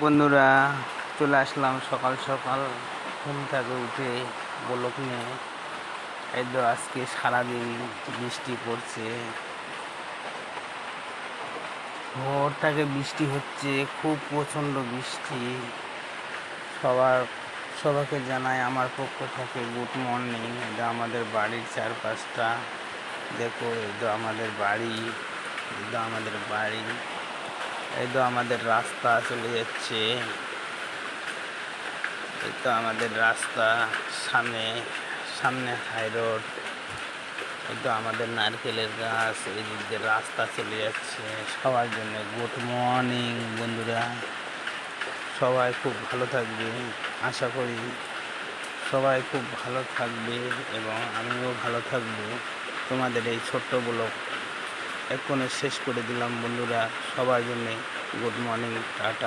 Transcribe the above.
বন্ধুরা, চলে আসলাম সকাল সকাল ঘুম থেকে উঠে বলক নিয়ে। এই তো আজকে সারাদিন বৃষ্টি পড়ছে, ভোর থেকে বৃষ্টি হচ্ছে, খুব প্রচণ্ড বৃষ্টি। সবাইকে জানাই আমার পক্ষ থেকে গুড মর্নিং। এটা আমাদের বাড়ির চারপাশটা দেখো, এই তো আমাদের বাড়ি, এই তো আমাদের বাড়ি, এই তো আমাদের রাস্তা চলে যাচ্ছে, এই তো আমাদের রাস্তা, সামনে সামনে হাই রোড, এই তো আমাদের নারকেলের গাছ, এই দিক দিয়ে রাস্তা চলে যাচ্ছে। সবার জন্য গুড মর্নিং বন্ধুরা। সবাই খুব ভালো থাকবে, আশা করি সবাই খুব ভালো থাকবে এবং আমিও ভালো থাকবো। তোমাদের এই ছোট্ট ব্লগ এক্ষণে শেষ করে দিলাম বন্ধুরা। সবার জন্যে গুড মর্নিং, টাটা।